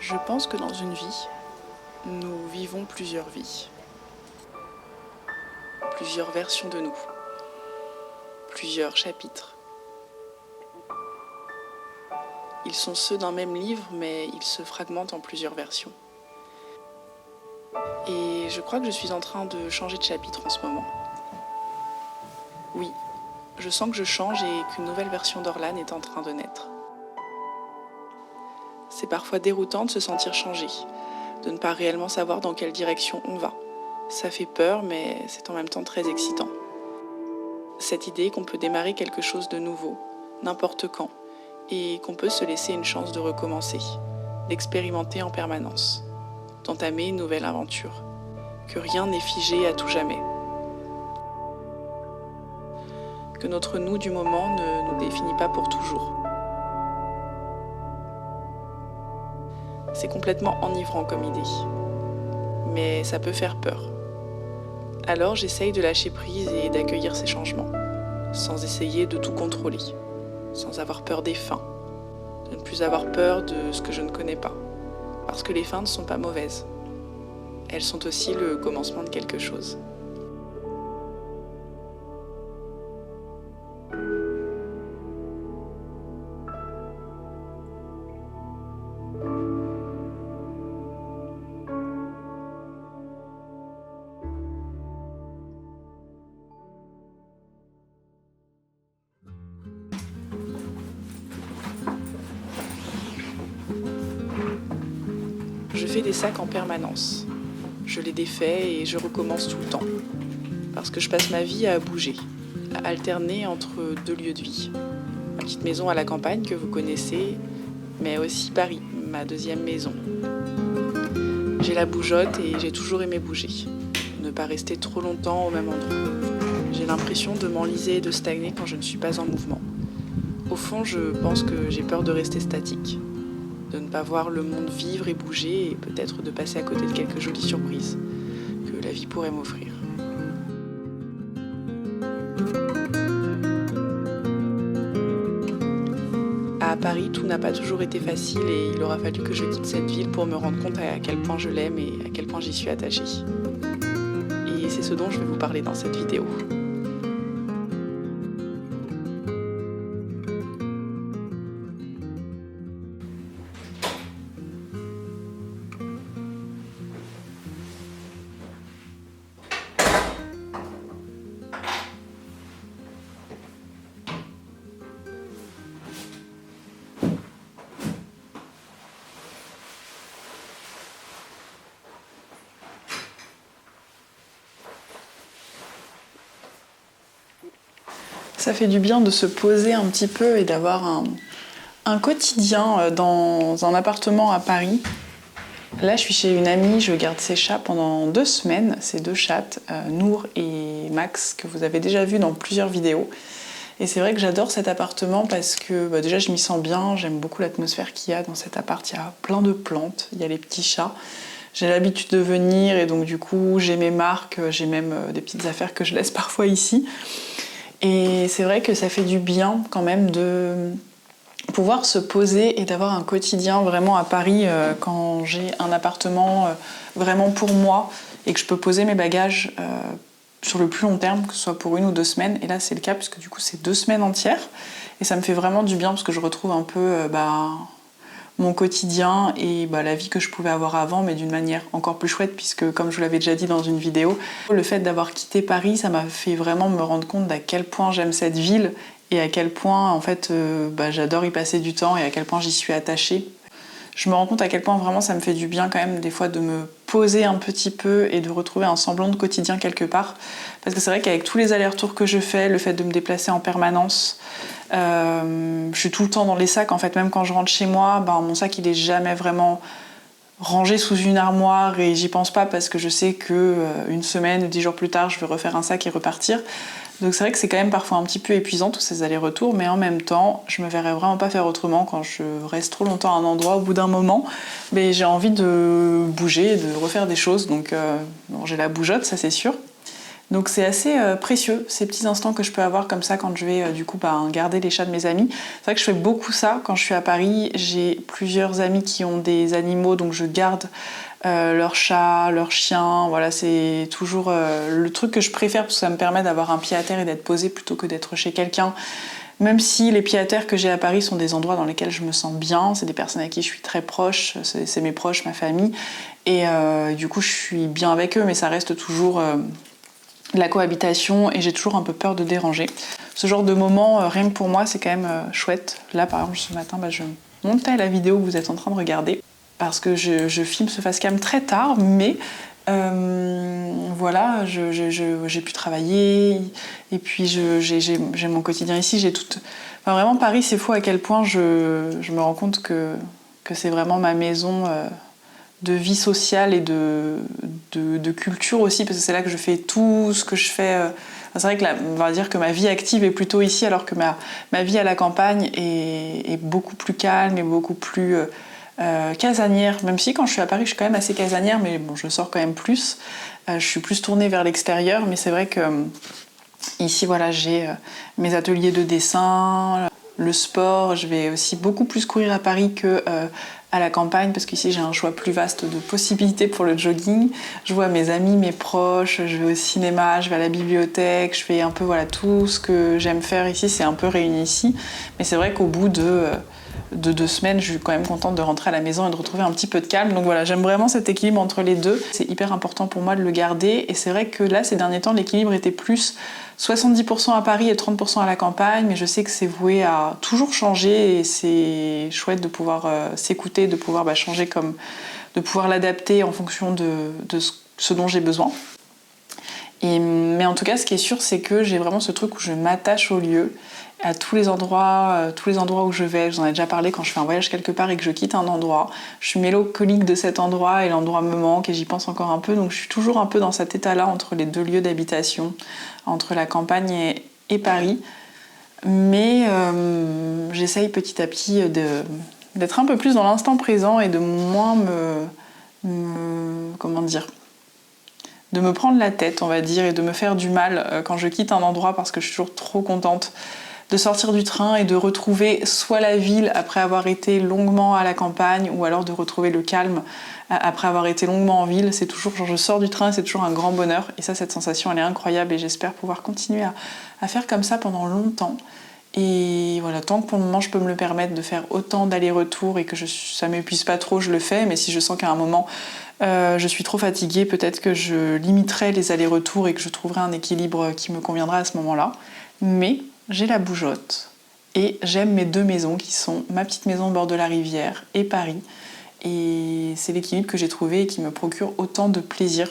Je pense que dans une vie, nous vivons plusieurs vies, plusieurs versions de nous, plusieurs chapitres. Ils sont ceux d'un même livre, mais ils se fragmentent en plusieurs versions. Et je crois que je suis en train de changer de chapitre en ce moment. Oui, je sens que je change et qu'une nouvelle version d'Orlan est en train de naître. C'est parfois déroutant de se sentir changé, de ne pas réellement savoir dans quelle direction on va. Ça fait peur, mais c'est en même temps très excitant. Cette idée qu'on peut démarrer quelque chose de nouveau, n'importe quand, et qu'on peut se laisser une chance de recommencer, d'expérimenter en permanence, d'entamer une nouvelle aventure, que rien n'est figé à tout jamais, que notre nous du moment ne nous définit pas pour toujours. C'est complètement enivrant comme idée, mais ça peut faire peur. Alors j'essaye de lâcher prise et d'accueillir ces changements, sans essayer de tout contrôler, sans avoir peur des fins, de ne plus avoir peur de ce que je ne connais pas, parce que les fins ne sont pas mauvaises. Elles sont aussi le commencement de quelque chose. Je fais des sacs en permanence. Je les défais et je recommence tout le temps. Parce que je passe ma vie à bouger, à alterner entre deux lieux de vie. Ma petite maison à la campagne que vous connaissez, mais aussi Paris, ma deuxième maison. J'ai la bougeotte et j'ai toujours aimé bouger. Ne pas rester trop longtemps au même endroit. J'ai l'impression de m'enliser et de stagner quand je ne suis pas en mouvement. Au fond, je pense que j'ai peur de rester statique, de ne pas voir le monde vivre et bouger et peut-être de passer à côté de quelques jolies surprises que la vie pourrait m'offrir. À Paris, tout n'a pas toujours été facile et il aura fallu que je quitte cette ville pour me rendre compte à quel point je l'aime et à quel point j'y suis attachée. Et c'est ce dont je vais vous parler dans cette vidéo. Ça fait du bien de se poser un petit peu et d'avoir un quotidien dans un appartement à Paris. Là, je suis chez une amie, je garde ses chats pendant 2 semaines. Ces 2 chattes, Nour et Max, que vous avez déjà vu dans plusieurs vidéos. Et c'est vrai que j'adore cet appartement parce que déjà je m'y sens bien, j'aime beaucoup l'atmosphère qu'il y a dans cet appart. Il y a plein de plantes, il y a les petits chats. J'ai l'habitude de venir et donc du coup j'ai mes marques, j'ai même des petites affaires que je laisse parfois ici. Et c'est vrai que ça fait du bien quand même de pouvoir se poser et d'avoir un quotidien vraiment à Paris quand j'ai un appartement vraiment pour moi et que je peux poser mes bagages sur le plus long terme, que ce soit pour 1 ou 2 semaines. Et là c'est le cas puisque du coup c'est 2 semaines entières et ça me fait vraiment du bien parce que je retrouve un peu mon quotidien et la vie que je pouvais avoir avant, mais d'une manière encore plus chouette puisque, comme je vous l'avais déjà dit dans une vidéo, le fait d'avoir quitté Paris, ça m'a fait vraiment me rendre compte d'à quel point j'aime cette ville et à quel point en fait j'adore y passer du temps et à quel point j'y suis attachée. Je me rends compte à quel point vraiment ça me fait du bien quand même des fois de me poser un petit peu et de retrouver un semblant de quotidien quelque part. Parce que c'est vrai qu'avec tous les allers-retours que je fais, le fait de me déplacer en permanence, je suis tout le temps dans les sacs. En fait, même quand je rentre chez moi, mon sac il est jamais vraiment rangé sous une armoire et j'y pense pas parce que je sais que 1 semaine ou 10 jours plus tard, je vais refaire un sac et repartir. Donc c'est vrai que c'est quand même parfois un petit peu épuisant tous ces allers-retours, mais en même temps, je me verrais vraiment pas faire autrement quand je reste trop longtemps à un endroit. Au bout d'un moment, j'ai envie de bouger, de refaire des choses. Donc j'ai la bougeotte, ça c'est sûr. Donc c'est assez précieux, ces petits instants que je peux avoir comme ça quand je vais garder les chats de mes amis. C'est vrai que je fais beaucoup ça quand je suis à Paris. J'ai plusieurs amis qui ont des animaux, donc je garde leurs chats, leurs chiens. Voilà, c'est toujours le truc que je préfère parce que ça me permet d'avoir un pied à terre et d'être posée plutôt que d'être chez quelqu'un. Même si les pieds à terre que j'ai à Paris sont des endroits dans lesquels je me sens bien, c'est des personnes avec qui je suis très proche, c'est mes proches, ma famille, et du coup je suis bien avec eux, mais ça reste toujours de la cohabitation et j'ai toujours un peu peur de déranger. Ce genre de moment, rien que pour moi, c'est quand même chouette. Là par exemple ce matin, je montais la vidéo que vous êtes en train de regarder parce que je filme ce facecam très tard, mais voilà, j'ai pu travailler et puis j'ai mon quotidien ici. Enfin, vraiment, Paris, c'est fou à quel point je me rends compte que c'est vraiment ma maison de vie sociale et de culture aussi, parce que c'est là que je fais tout ce que je fais. C'est vrai que on va dire que ma vie active est plutôt ici, alors que ma vie à la campagne est beaucoup plus calme et beaucoup plus casanière, même si quand je suis à Paris je suis quand même assez casanière, mais bon, je sors quand même plus, je suis plus tournée vers l'extérieur, mais c'est vrai que ici voilà, j'ai mes ateliers de dessin, le sport, je vais aussi beaucoup plus courir à Paris que à la campagne, parce qu'ici j'ai un choix plus vaste de possibilités pour le jogging. Je vois mes amis, mes proches, je vais au cinéma, je vais à la bibliothèque, je fais un peu voilà, tout ce que j'aime faire ici, c'est un peu réuni ici, mais c'est vrai qu'au bout de 2 semaines, je suis quand même contente de rentrer à la maison et de retrouver un petit peu de calme. Donc voilà, j'aime vraiment cet équilibre entre les deux. C'est hyper important pour moi de le garder. Et c'est vrai que là, ces derniers temps, l'équilibre était plus 70% à Paris et 30% à la campagne. Mais je sais que c'est voué à toujours changer et c'est chouette de pouvoir s'écouter, de pouvoir changer, de pouvoir l'adapter en fonction de ce dont j'ai besoin. Mais en tout cas, ce qui est sûr, c'est que j'ai vraiment ce truc où je m'attache au lieu, à tous les endroits où je vais. Je vous en ai déjà parlé quand je fais un voyage quelque part et que je quitte un endroit. Je suis mélancolique de cet endroit et l'endroit me manque et j'y pense encore un peu. Donc je suis toujours un peu dans cet état-là entre les deux lieux d'habitation, entre la campagne et Paris. Mais j'essaye petit à petit d'être un peu plus dans l'instant présent et de moins de me prendre la tête, on va dire, et de me faire du mal quand je quitte un endroit, parce que je suis toujours trop contente de sortir du train et de retrouver soit la ville après avoir été longuement à la campagne, ou alors de retrouver le calme après avoir été longuement en ville. C'est toujours, genre, je sors du train, c'est toujours un grand bonheur, et ça, cette sensation, elle est incroyable, et j'espère pouvoir continuer à faire comme ça pendant longtemps. Et voilà, tant que pour le moment je peux me le permettre de faire autant d'allers-retours et que ça m'épuise pas trop, je le fais. Mais si je sens qu'à un moment je suis trop fatiguée, peut-être que je limiterai les allers-retours et que je trouverai un équilibre qui me conviendra à ce moment-là. Mais j'ai la bougeotte et j'aime mes 2 maisons qui sont ma petite maison au bord de la rivière et Paris. Et c'est l'équilibre que j'ai trouvé et qui me procure autant de plaisir.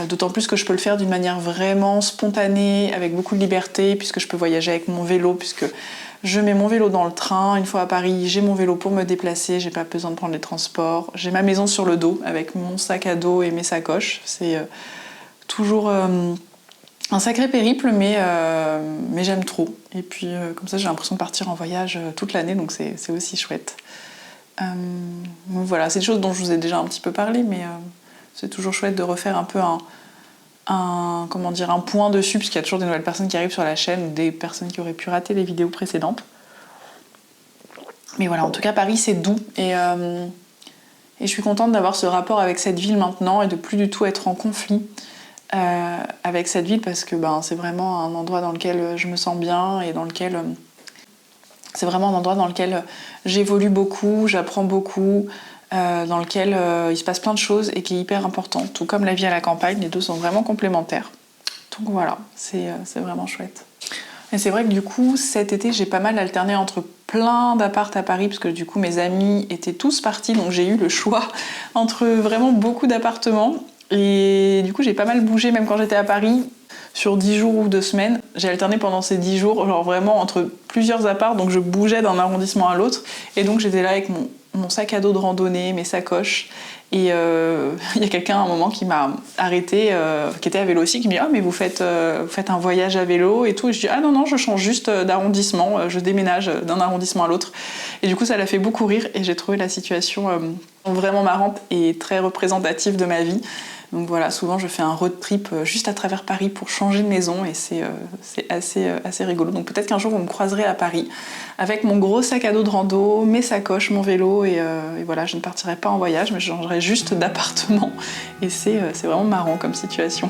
D'autant plus que je peux le faire d'une manière vraiment spontanée, avec beaucoup de liberté, puisque je peux voyager avec mon vélo, puisque je mets mon vélo dans le train. Une fois à Paris, j'ai mon vélo pour me déplacer, j'ai pas besoin de prendre les transports. J'ai ma maison sur le dos, avec mon sac à dos et mes sacoches. C'est toujours un sacré périple, mais j'aime trop. Et puis comme ça, j'ai l'impression de partir en voyage toute l'année, donc c'est aussi chouette. Voilà, c'est des choses dont je vous ai déjà un petit peu parlé, mais c'est toujours chouette de refaire un peu un point dessus, puisqu'il y a toujours des nouvelles personnes qui arrivent sur la chaîne, ou des personnes qui auraient pu rater les vidéos précédentes. Mais voilà, en tout cas, Paris, c'est doux. Et je suis contente d'avoir ce rapport avec cette ville maintenant et de plus du tout être en conflit avec cette ville, parce que c'est vraiment un endroit dans lequel je me sens bien et dans lequel... c'est vraiment un endroit dans lequel j'évolue beaucoup, j'apprends beaucoup, dans lequel il se passe plein de choses et qui est hyper important. Tout comme la vie à la campagne, les deux sont vraiment complémentaires. Donc voilà, c'est vraiment chouette. Et c'est vrai que du coup, cet été, j'ai pas mal alterné entre plein d'apparts à Paris, parce que du coup, mes amis étaient tous partis, donc j'ai eu le choix entre vraiment beaucoup d'appartements. Et du coup, j'ai pas mal bougé, même quand j'étais à Paris. Sur 10 jours ou 2 semaines, j'ai alterné pendant ces 10 jours, genre vraiment entre plusieurs apparts, donc je bougeais d'un arrondissement à l'autre, et donc j'étais là avec mon sac à dos de randonnée, mes sacoches. Et il y a quelqu'un à un moment qui m'a arrêté, qui était à vélo aussi, qui me dit « Ah, mais vous faites un voyage à vélo et tout ?» Et je dis « Ah non, je change juste d'arrondissement, je déménage d'un arrondissement à l'autre. » Et du coup, ça l'a fait beaucoup rire et j'ai trouvé la situation vraiment marrante et très représentative de ma vie. Donc voilà, souvent je fais un road trip juste à travers Paris pour changer de maison et c'est assez rigolo. Donc peut-être qu'un jour vous me croiserez à Paris avec mon gros sac à dos de rando, mes sacoches, mon vélo et voilà, je ne partirai pas en voyage mais je changerai juste d'appartement et c'est vraiment marrant comme situation.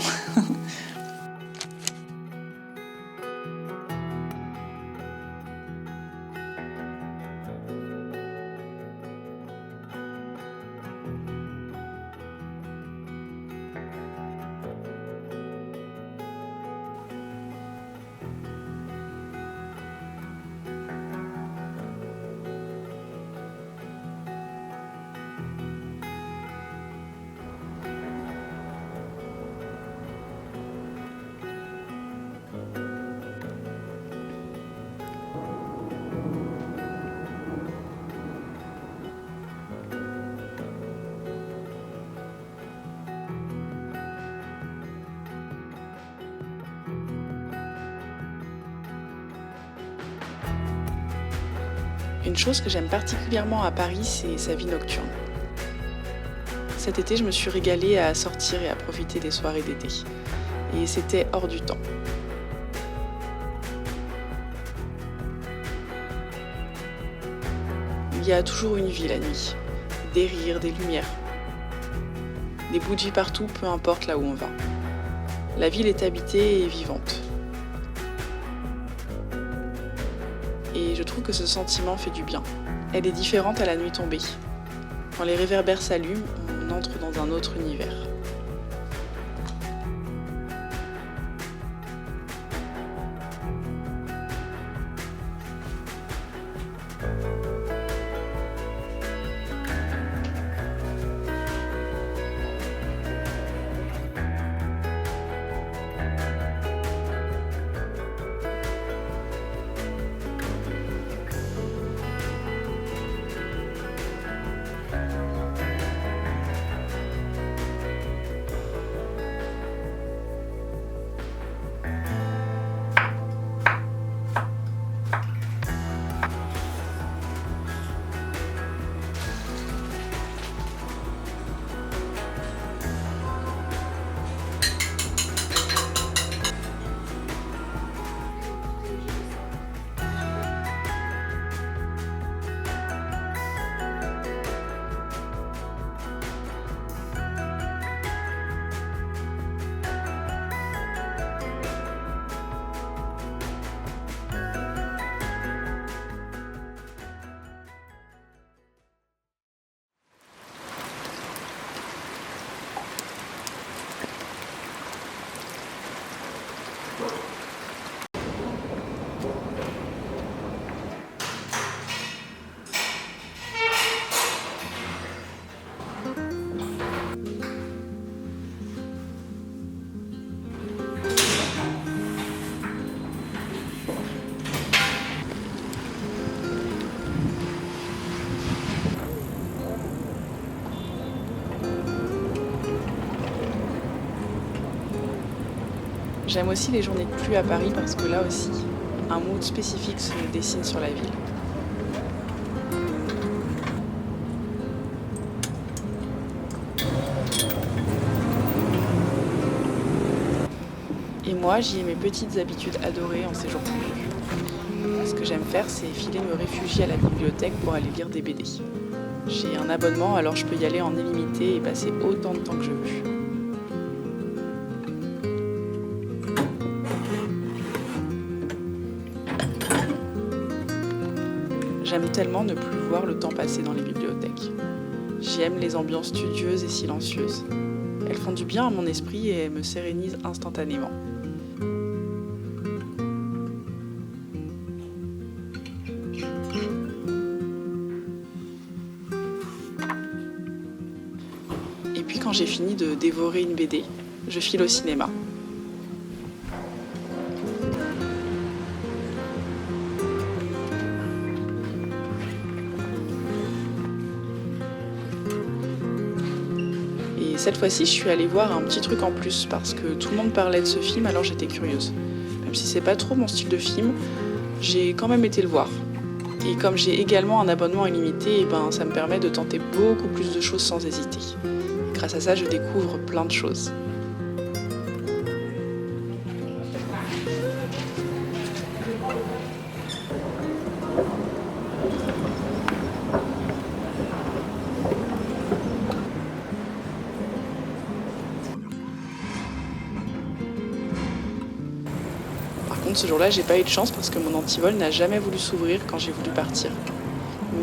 Une chose que j'aime particulièrement à Paris, c'est sa vie nocturne. Cet été, je me suis régalée à sortir et à profiter des soirées d'été. Et c'était hors du temps. Il y a toujours une vie la nuit. Des rires, des lumières. Des bougies partout, peu importe là où on va. La ville est habitée et vivante. Et je trouve que ce sentiment fait du bien. Elle est différente à la nuit tombée. Quand les réverbères s'allument, on entre dans un autre univers. J'aime aussi les journées de pluie à Paris parce que là aussi, un mood spécifique se dessine sur la ville. Et moi, j'y ai mes petites habitudes adorées en ces jours pluvieux. Ce que j'aime faire, c'est filer me réfugier à la bibliothèque pour aller lire des BD. J'ai un abonnement, alors je peux y aller en illimité et passer autant de temps que je veux. J'aime tellement ne plus voir le temps passer dans les bibliothèques. J'aime les ambiances studieuses et silencieuses. Elles font du bien à mon esprit et me sérénisent instantanément. Et puis quand j'ai fini de dévorer une BD, je file au cinéma. cette fois-ci, je suis allée voir un petit truc en plus parce que tout le monde parlait de ce film, alors j'étais curieuse. Même si c'est pas trop mon style de film, j'ai quand même été le voir. Et comme j'ai également un abonnement illimité, ça me permet de tenter beaucoup plus de choses sans hésiter. Grâce à ça, je découvre plein de choses. Par contre, ce jour-là, j'ai pas eu de chance parce que mon antivol n'a jamais voulu s'ouvrir quand j'ai voulu partir.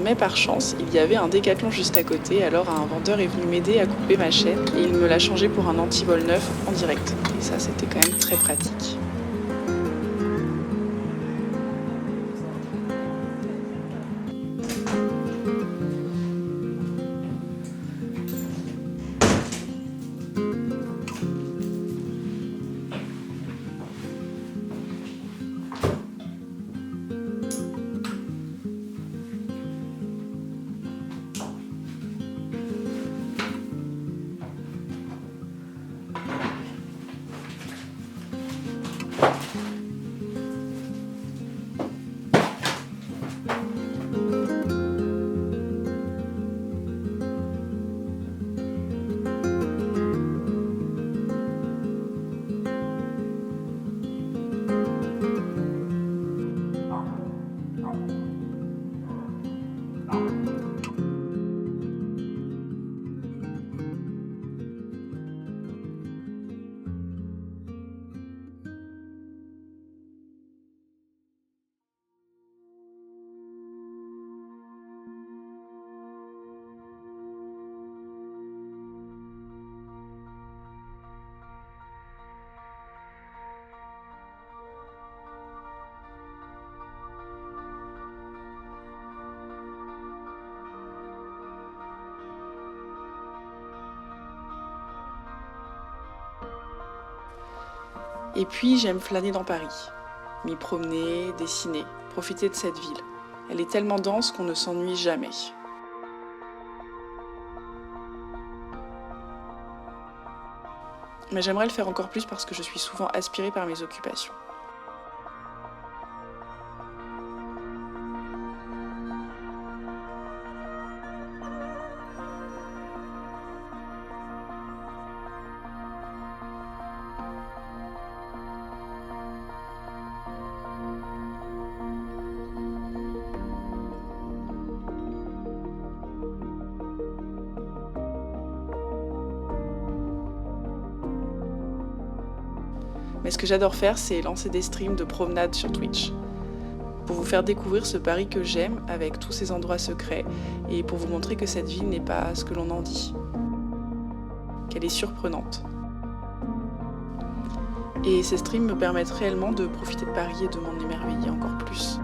Mais par chance, il y avait un Décathlon juste à côté, alors un vendeur est venu m'aider à couper ma chaîne et il me l'a changé pour un antivol neuf en direct. Et ça, c'était quand même très pratique. Et puis j'aime flâner dans Paris, m'y promener, dessiner, profiter de cette ville. Elle est tellement dense qu'on ne s'ennuie jamais. Mais j'aimerais le faire encore plus parce que je suis souvent aspirée par mes occupations. Mais ce que j'adore faire, c'est lancer des streams de promenade sur Twitch. Pour vous faire découvrir ce Paris que j'aime, avec tous ces endroits secrets, et pour vous montrer que cette ville n'est pas ce que l'on en dit. Qu'elle est surprenante. Et ces streams me permettent réellement de profiter de Paris et de m'en émerveiller encore plus.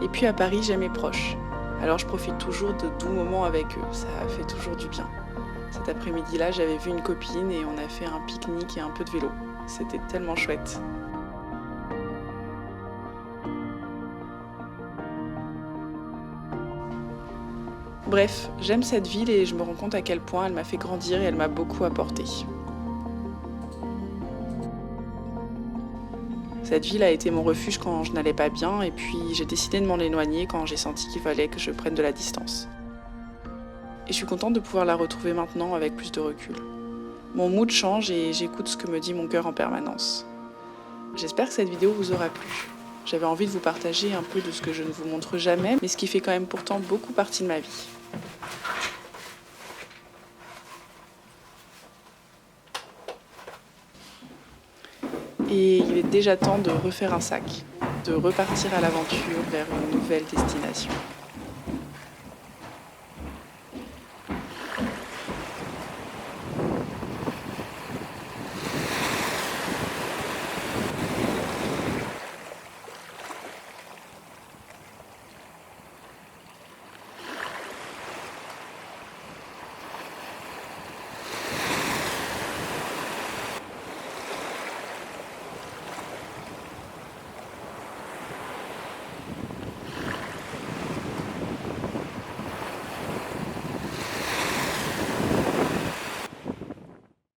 Et puis à Paris, j'aime mes proches. Alors je profite toujours de doux moments avec eux, ça fait toujours du bien. Cet après-midi-là, j'avais vu une copine et on a fait un pique-nique et un peu de vélo. C'était tellement chouette. Bref, j'aime cette ville et je me rends compte à quel point elle m'a fait grandir et elle m'a beaucoup apporté. Cette ville a été mon refuge quand je n'allais pas bien et puis j'ai décidé de m'en éloigner quand j'ai senti qu'il fallait que je prenne de la distance. Et je suis contente de pouvoir la retrouver maintenant avec plus de recul. Mon mood change et j'écoute ce que me dit mon cœur en permanence. J'espère que cette vidéo vous aura plu. J'avais envie de vous partager un peu de ce que je ne vous montre jamais, mais ce qui fait quand même pourtant beaucoup partie de ma vie. Et il est déjà temps de refaire un sac, de repartir à l'aventure vers une nouvelle destination.